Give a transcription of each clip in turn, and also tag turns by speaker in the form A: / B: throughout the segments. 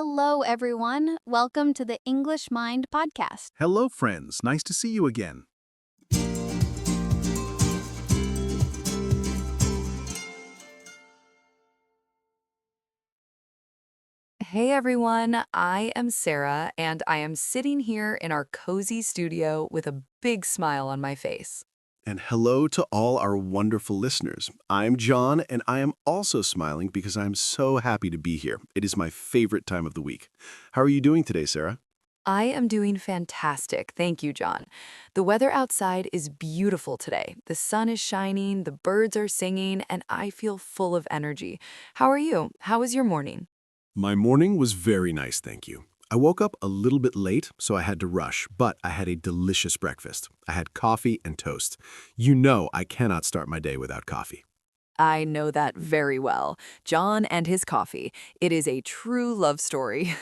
A: Hello, everyone. Welcome to the English Mind podcast.
B: Hello, friends. Nice to see you again.
C: Hey everyone, I am Sarah, and I am sitting here in our cozy studio with a big smile on my face.
B: And hello to all our wonderful listeners. I'm John, and I am also smiling because I'm so happy to be here. It is my favorite time of the week. How are you doing today, Sarah?
C: I am doing fantastic, thank you, John. The weather outside is beautiful today. The sun is shining, the birds are singing, and I feel full of energy. How are you? How was your morning?
B: My morning was very nice, thank you. I woke up a little bit late, so I had to rush, but I had a delicious breakfast. I had coffee and toast. You know I cannot start my day without coffee.
C: I know that very well. John and his coffee. It is a true love story.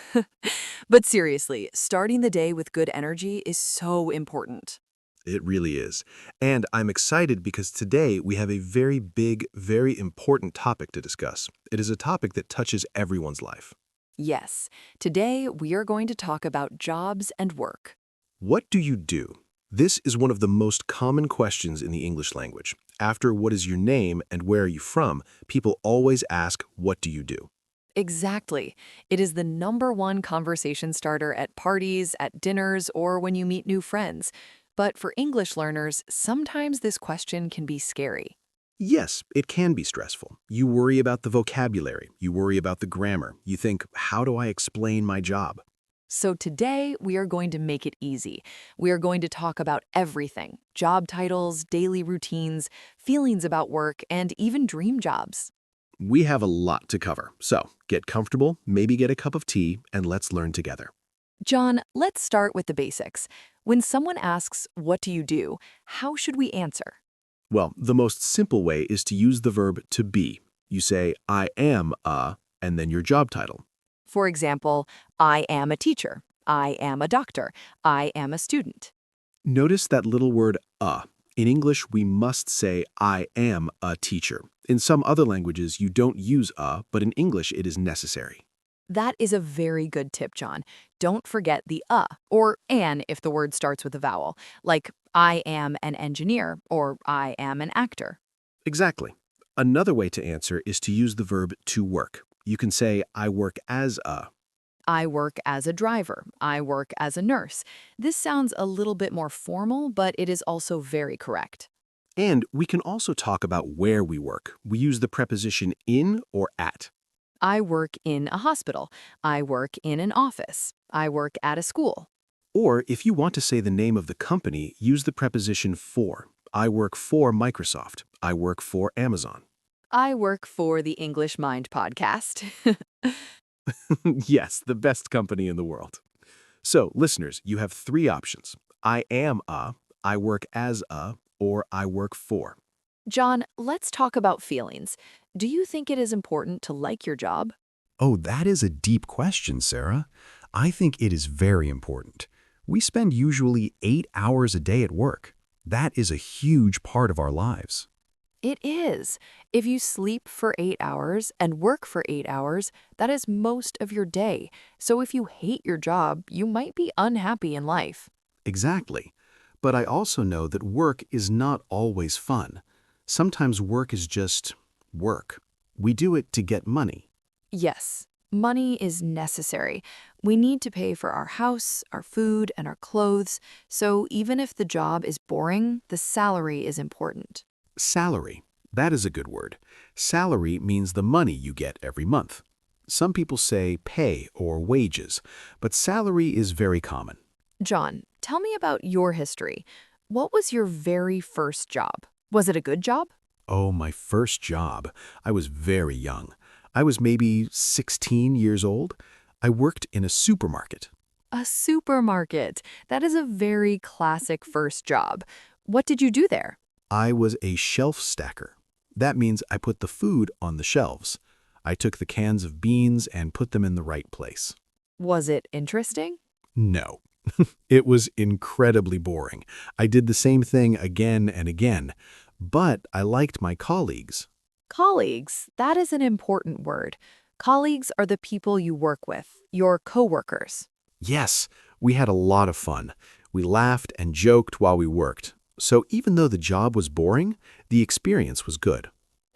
C: But seriously, starting the day with good energy is so important.
B: It really is. And I'm excited because today we have a very big, very important topic to discuss. It is a topic that touches everyone's life.
C: Yes, today we are going to talk about jobs and work.
B: What do you do? This is one of the most common questions in the English language. After what is your name and where are you from, people always ask, what do you do?
C: Exactly. It is the #1 conversation starter at parties, at dinners, or when you meet new friends. But for English learners, sometimes this question can be scary.
B: Yes, it can be stressful. You worry about the vocabulary. You worry about the grammar. You think, how do I explain my job?
C: So today, we are going to make it easy. We are going to talk about everything: job titles, daily routines, feelings about work, and even dream jobs.
B: We have a lot to cover. So get comfortable, maybe get a cup of tea, and let's learn together.
C: John, let's start with the basics. When someone asks, "What do you do?" how should we answer?
B: Well, the most simple way is to use the verb to be. You say, I am a, and then your job title.
C: For example, I am a teacher. I am a doctor. I am a student.
B: Notice that little word a. In English, we must say, I am a teacher. In some other languages, you don't use a, but in English, it is necessary.
C: That is a very good tip, John. Don't forget the or an if the word starts with a vowel, like I am an engineer or I am an actor.
B: Exactly. Another way to answer is to use the verb to work. You can say, I work as a.
C: I work as a driver. I work as a nurse. This sounds a little bit more formal, but it is also very correct.
B: And we can also talk about where we work. We use the preposition in or at.
C: I work in a hospital. I work in an office. I work at a school.
B: Or if you want to say the name of the company, use the preposition for. I work for Microsoft. I work for Amazon.
C: I work for the English Mind podcast.
B: Yes, the best company in the world. So, listeners, you have three options. I am a, I work as a, or I work for.
C: John, let's talk about feelings. Do you think it is important to like your job?
D: Oh, that is a deep question, Sarah. I think it is very important. We spend usually 8 hours a day at work. That is a huge part of our lives.
C: It is. If you sleep for 8 hours and work for 8 hours, that is most of your day. So if you hate your job, you might be unhappy in life.
B: Exactly. But I also know that work is not always fun. Sometimes work is just work. We do it to get money.
C: Yes, money is necessary. We need to pay for our house, our food, and our clothes. So even if the job is boring, the salary is important.
B: Salary. That is a good word. Salary means the money you get every month. Some people say pay or wages, but salary is very common.
C: John, tell me about your history. What was your very first job? Was it a good job?
B: Oh, my first job. I was very young. I was maybe 16 years old. I worked in a supermarket.
C: A supermarket. That is a very classic first job. What did you do there?
B: I was a shelf stacker. That means I put the food on the shelves. I took the cans of beans and put them in the right place.
C: Was it interesting?
B: No. It was incredibly boring. I did the same thing again and again, but I liked my colleagues.
C: Colleagues. That is an important word. Colleagues are the people you work with, your coworkers.
B: Yes, we had a lot of fun. We laughed and joked while we worked. So even though the job was boring, the experience was good.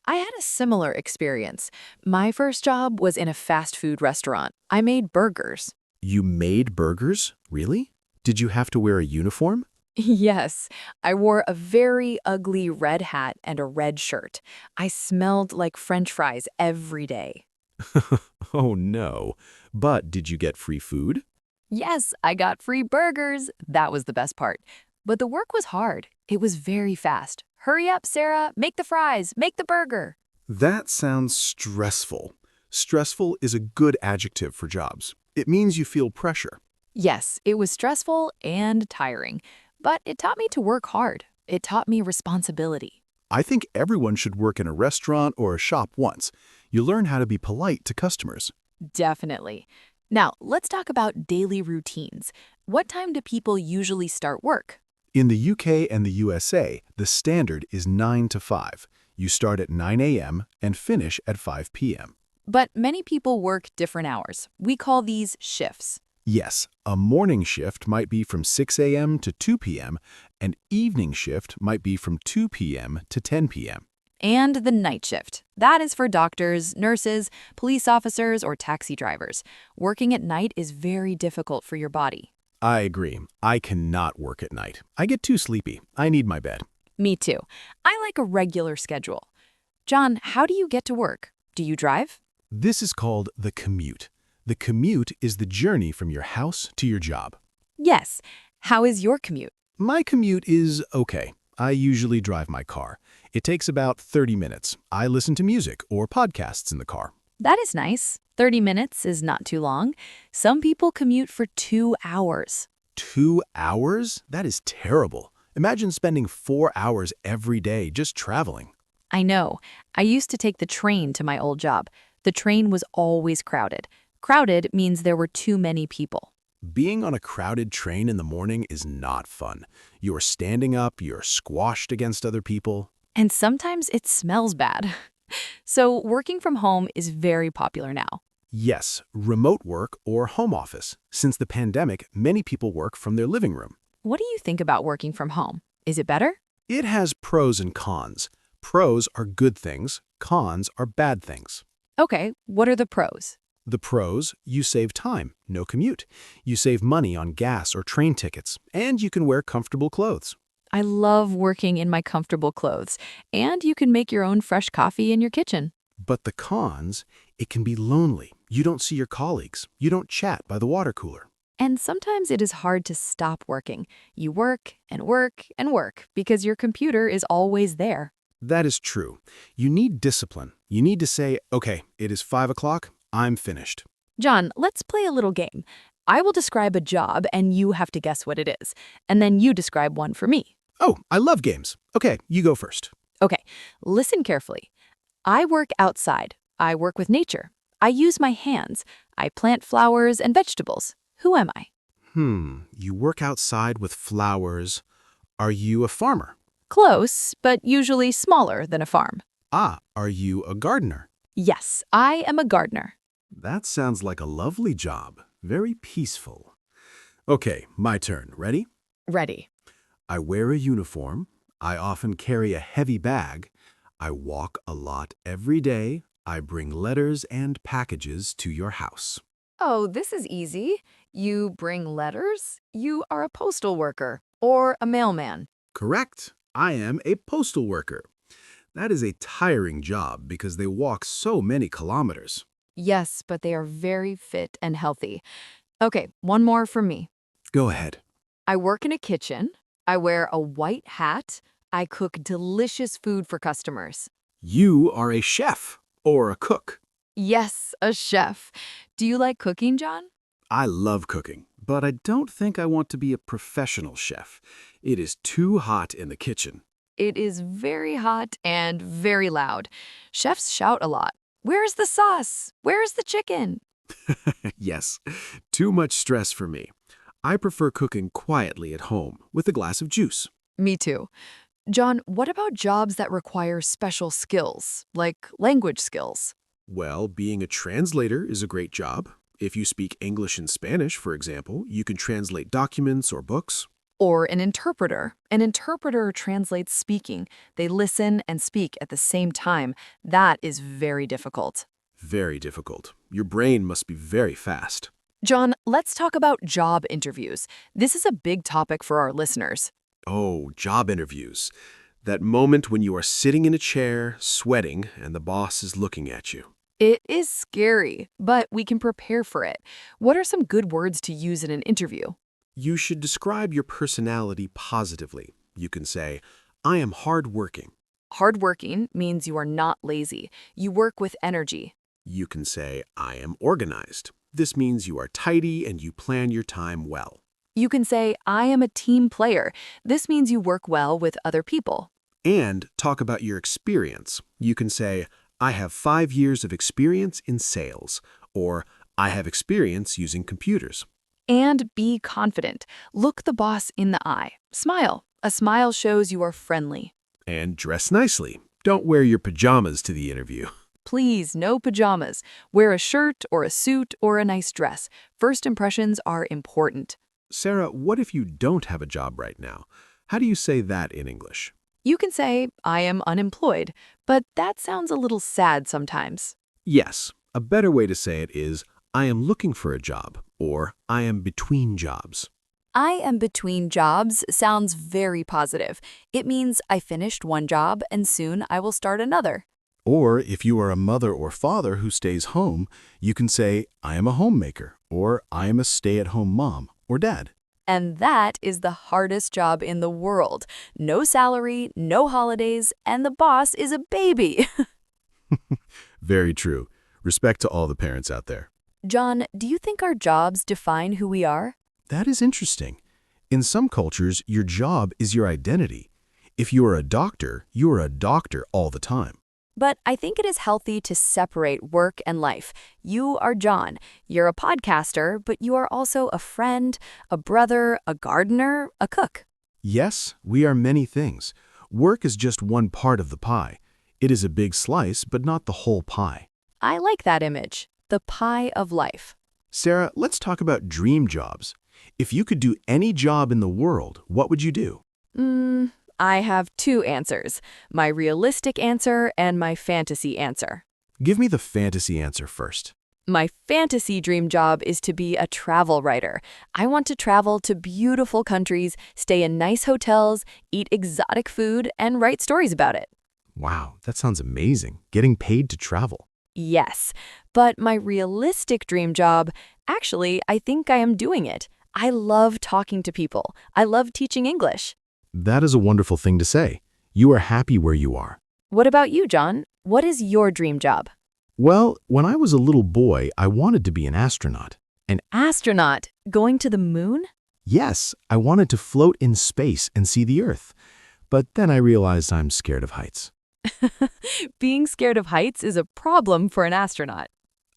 C: I had a similar experience. My first job was in a fast food restaurant. I made burgers.
B: You made burgers? Really? Did you have to wear a uniform?
C: Yes, I wore a very ugly red hat and a red shirt. I smelled like French fries every day.
B: Oh no. But did you get free food?
C: Yes, I got free burgers. That was the best part. But the work was hard. It was very fast. Hurry up, Sarah. Make the fries. Make the burger.
B: That sounds stressful. Stressful is a good adjective for jobs. It means you feel pressure.
C: Yes, it was stressful and tiring, but it taught me to work hard. It taught me responsibility.
B: I think everyone should work in a restaurant or a shop once. You learn how to be polite to customers.
C: Definitely. Now, let's talk about daily routines. What time do people usually start work?
B: In the UK and the USA, the standard is 9 to 5. You start at 9 a.m. and finish at 5 p.m.
C: But many people work different hours. We call these shifts.
B: Yes, a morning shift might be from 6 a.m. to 2 p.m. An evening shift might be from 2 p.m. to 10 p.m.
C: And the night shift. That is for doctors, nurses, police officers, or taxi drivers. Working at night is very difficult for your body.
B: I agree. I cannot work at night. I get too sleepy. I need my bed.
C: Me too. I like a regular schedule. John, how do you get to work? Do you drive?
B: This is called the commute. The commute is the journey from your house to your job.
C: Yes. How is your commute?
B: My commute is okay. I usually drive my car. It takes about 30 minutes. I listen to music or podcasts in the car.
C: That is nice. 30 minutes is not too long. Some people commute for 2 hours.
B: 2 hours? That is terrible. Imagine spending 4 hours every day just traveling.
C: I know. I used to take the train to my old job. The train was always crowded. Crowded means there were too many people.
B: Being on a crowded train in the morning is not fun. You're standing up, you're squashed against other people.
C: And sometimes it smells bad. So working from home is very popular now.
B: Yes, remote work or home office. Since the pandemic, many people work from their living room.
C: What do you think about working from home? Is it better?
B: It has pros and cons. Pros are good things, cons are bad things.
C: Okay, what are the pros?
B: The pros, you save time, no commute. You save money on gas or train tickets, and you can wear comfortable clothes.
C: I love working in my comfortable clothes, and you can make your own fresh coffee in your kitchen.
B: But the cons, it can be lonely. You don't see your colleagues. You don't chat by the water cooler.
C: And sometimes it is hard to stop working. You work and work and work because your computer is always there.
B: That is true. You need discipline. You need to say, okay, it is 5 o'clock, I'm finished.
C: John, let's play a little game. I will describe a job and you have to guess what it is. And then you describe one for me.
B: Oh, I love games. Okay, you go first.
C: Okay, listen carefully. I work outside. I work with nature. I use my hands. I plant flowers and vegetables. Who am I?
B: You work outside with flowers. Are you a farmer?
C: Close, but usually smaller than a farm.
B: Ah, are you a gardener?
C: Yes, I am a gardener.
B: That sounds like a lovely job. Very peaceful. Okay, my turn. Ready?
C: Ready.
B: I wear a uniform. I often carry a heavy bag. I walk a lot every day. I bring letters and packages to your house.
C: Oh, this is easy. You bring letters? You are a postal worker or a mailman.
B: Correct. I am a postal worker. That is a tiring job because they walk so many kilometers.
C: Yes, but they are very fit and healthy. Okay, one more from me.
B: Go ahead.
C: I work in a kitchen. I wear a white hat. I cook delicious food for customers.
B: You are a chef or a cook.
C: Yes, a chef. Do you like cooking, John?
B: I love cooking, but I don't think I want to be a professional chef. It is too hot in the kitchen.
C: It is very hot and very loud. Chefs shout a lot. Where's the sauce? Where's the chicken?
B: Yes, too much stress for me. I prefer cooking quietly at home with a glass of juice.
C: Me too. John, what about jobs that require special skills, like language skills?
B: Well, being a translator is a great job. If you speak English and Spanish, for example, you can translate documents or books.
C: Or an interpreter. An interpreter translates speaking. They listen and speak at the same time. That is very difficult.
B: Very difficult. Your brain must be very fast.
C: John, let's talk about job interviews. This is a big topic for our listeners.
B: Oh, job interviews. That moment when you are sitting in a chair, sweating, and the boss is looking at you.
C: It is scary, but we can prepare for it. What are some good words to use in an interview?
B: You should describe your personality positively. You can say, I am hardworking.
C: Hardworking means you are not lazy. You work with energy.
B: You can say, I am organized. This means you are tidy and you plan your time well.
C: You can say, I am a team player. This means you work well with other people.
B: And talk about your experience. You can say, I have 5 years of experience in sales, or I have experience using computers.
C: And be confident. Look the boss in the eye. Smile. A smile shows you are friendly.
B: And dress nicely. Don't wear your pajamas to the interview.
C: Please, no pajamas. Wear a shirt or a suit or a nice dress. First impressions are important.
B: Sarah, what if you don't have a job right now? How do you say that in English?
C: You can say, I am unemployed, but that sounds a little sad sometimes.
B: Yes, a better way to say it is, I am looking for a job, or I am between jobs.
C: I am between jobs sounds very positive. It means I finished one job and soon I will start another.
D: Or if you are a mother or father who stays home, you can say, I am a homemaker, or I am a stay-at-home mom or dad.
C: And that is the hardest job in the world. No salary, no holidays, and the boss is a baby.
D: Very true. Respect to all the parents out there.
C: John, do you think our jobs define who we are?
D: That is interesting. In some cultures, your job is your identity. If you are a doctor all the time.
C: But I think it is healthy to separate work and life. You are John. You're a podcaster, but you are also a friend, a brother, a gardener, a cook.
D: Yes, we are many things. Work is just one part of the pie. It is a big slice, but not the whole pie.
C: I like that image. The pie of life.
D: Sarah, let's talk about dream jobs. If you could do any job in the world, what would you do?
C: I have two answers. My realistic answer and my fantasy answer.
D: Give me the fantasy answer first.
C: My fantasy dream job is to be a travel writer. I want to travel to beautiful countries, stay in nice hotels, eat exotic food, and write stories about it.
D: Wow, that sounds amazing. Getting paid to travel.
C: Yes, but my realistic dream job, actually, I think I am doing it. I love talking to people. I love teaching English.
D: That is a wonderful thing to say. You are happy where you are.
C: What about you, John? What is your dream job?
D: Well, when I was a little boy, I wanted to be an astronaut.
C: An astronaut going to the moon?
D: Yes, I wanted to float in space and see the Earth. But then I realized I'm scared of heights.
C: Being scared of heights is a problem for an astronaut.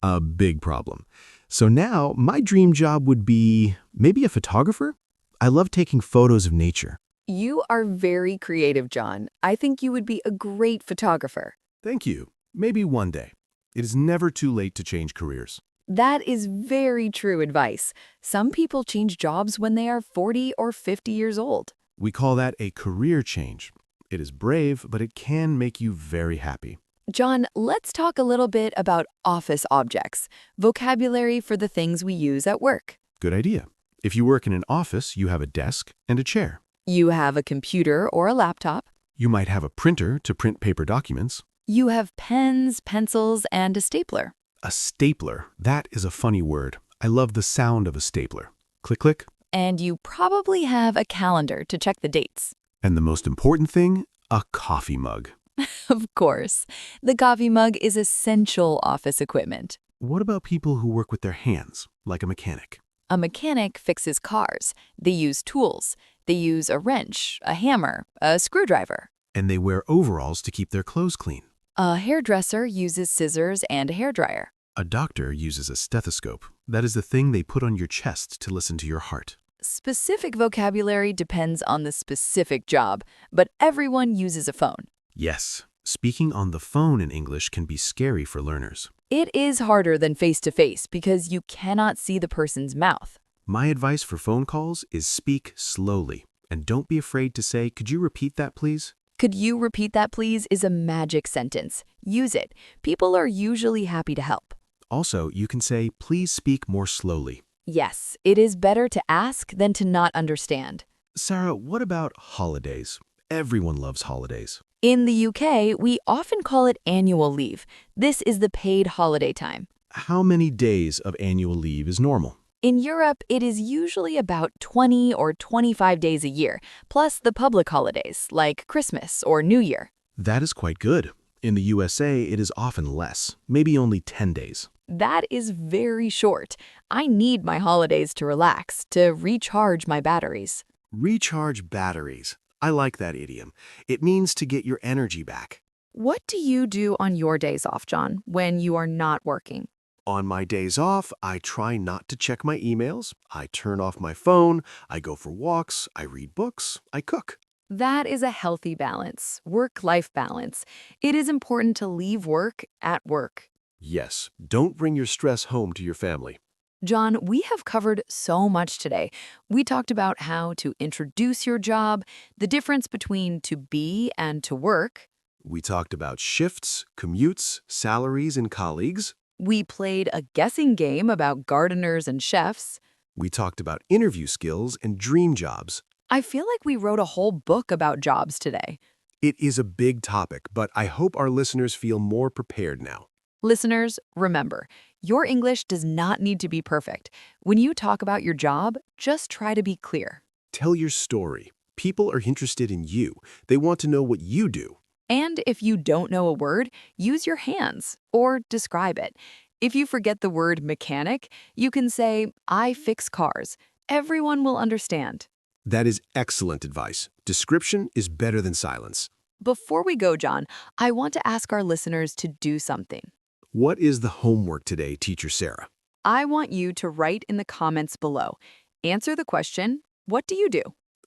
D: A big problem. So now my dream job would be maybe a photographer? I love taking photos of nature.
C: You are very creative, John. I think you would be a great photographer.
B: Thank you. Maybe one day. It is never too late to change careers.
C: That is very true advice. Some people change jobs when they are 40 or 50 years old.
B: We call that a career change. It is brave, but it can make you very happy.
C: John, let's talk a little bit about office objects, vocabulary for the things we use at work.
B: Good idea. If you work in an office, you have a desk and a chair.
C: You have a computer or a laptop.
B: You might have a printer to print paper documents.
C: You have pens, pencils, and a stapler.
B: A stapler. That is a funny word. I love the sound of a stapler. Click, click.
C: And you probably have a calendar to check the dates.
B: And the most important thing, a coffee mug.
C: Of course. The coffee mug is essential office equipment.
B: What about people who work with their hands, like a mechanic?
C: A mechanic fixes cars. They use tools. They use a wrench, a hammer, a screwdriver.
B: And they wear overalls to keep their clothes clean.
C: A hairdresser uses scissors and a hairdryer.
B: A doctor uses a stethoscope. That is the thing they put on your chest to listen to your heart.
C: Specific vocabulary depends on the specific job, but everyone uses a phone.
B: Yes, Speaking on the phone in English can be scary for learners.
C: It is harder than face-to-face because you cannot see the person's mouth.
B: My advice for phone calls is speak slowly. And don't be afraid to say, "Could you repeat that, please?"
C: Could you repeat that, please, is a magic sentence. Use it. People are usually happy to help.
B: Also, you can say, "Please speak more slowly."
C: Yes, it is better to ask than to not understand.
B: Sarah, what about holidays? Everyone loves holidays.
C: In the UK, we often call it annual leave. This is the paid holiday time.
B: How many days of annual leave is normal?
C: In Europe, it is usually about 20 or 25 days a year, plus the public holidays like Christmas or New Year.
B: That is quite good. In the USA, it is often less, maybe only 10 days.
C: That is very short. I need my holidays to relax, to recharge my batteries.
B: Recharge batteries. I like that idiom. It means to get your energy back.
C: What do you do on your days off, John, when you are not working?
B: On my days off, I try not to check my emails. I turn off my phone. I go for walks. I read books. I cook.
C: That is a healthy balance, work-life balance. It is important to leave work at work.
B: Yes, don't bring your stress home to your family.
C: John, we have covered so much today. We talked about how to introduce your job, the difference between to be and to work.
B: We talked about shifts, commutes, salaries, and colleagues.
C: We played a guessing game about gardeners and chefs.
B: We talked about interview skills and dream jobs.
C: I feel like we wrote a whole book about jobs today.
B: It is a big topic, but I hope our listeners feel more prepared now.
C: Listeners, remember, your English does not need to be perfect. When you talk about your job, just try to be clear.
B: Tell your story. People are interested in you. They want to know what you do.
C: And if you don't know a word, use your hands or describe it. If you forget the word mechanic, you can say, "I fix cars." Everyone will understand.
B: That is excellent advice. Description is better than silence.
C: Before we go, John, I want to ask our listeners to do something.
B: What is the homework today, Teacher Sarah?
C: I want you to write in the comments below. Answer the question, what do you do?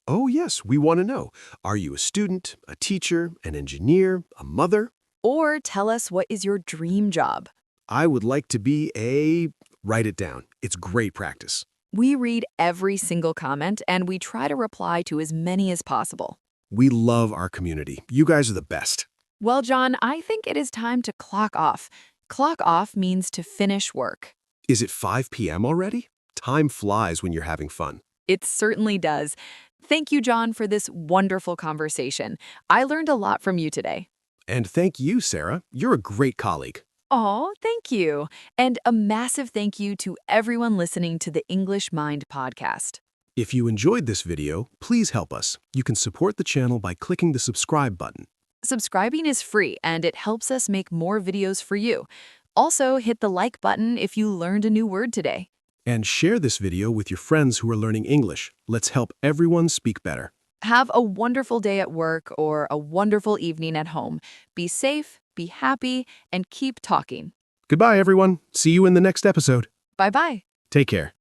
B: Oh, yes, we want to know. Are you a student, a teacher, an engineer, a mother?
C: Or tell us what is your dream job.
B: I would like to be a... Write it down. It's great practice.
C: We read every single comment and we try to reply to as many as possible.
B: We love our community. You guys are the best.
C: Well, John, I think it is time to clock off. Clock off means to finish work.
B: Is it 5 p.m. already? Time flies when you're having fun.
C: It certainly does. Thank you, John, for this wonderful conversation. I learned a lot from you today.
B: And thank you, Sarah. You're a great colleague.
C: Oh, thank you. And a massive thank you to everyone listening to the English Mind podcast.
B: If you enjoyed this video, please help us. You can support the channel by clicking the subscribe button.
C: Subscribing is free and it helps us make more videos for you. Also, hit the like button if you learned a new word today.
B: And share this video with your friends who are learning English. Let's help everyone speak better.
C: Have a wonderful day at work or a wonderful evening at home. Be safe, be happy, and keep talking.
B: Goodbye, everyone. See you in the next episode.
C: Bye-bye.
B: Take care.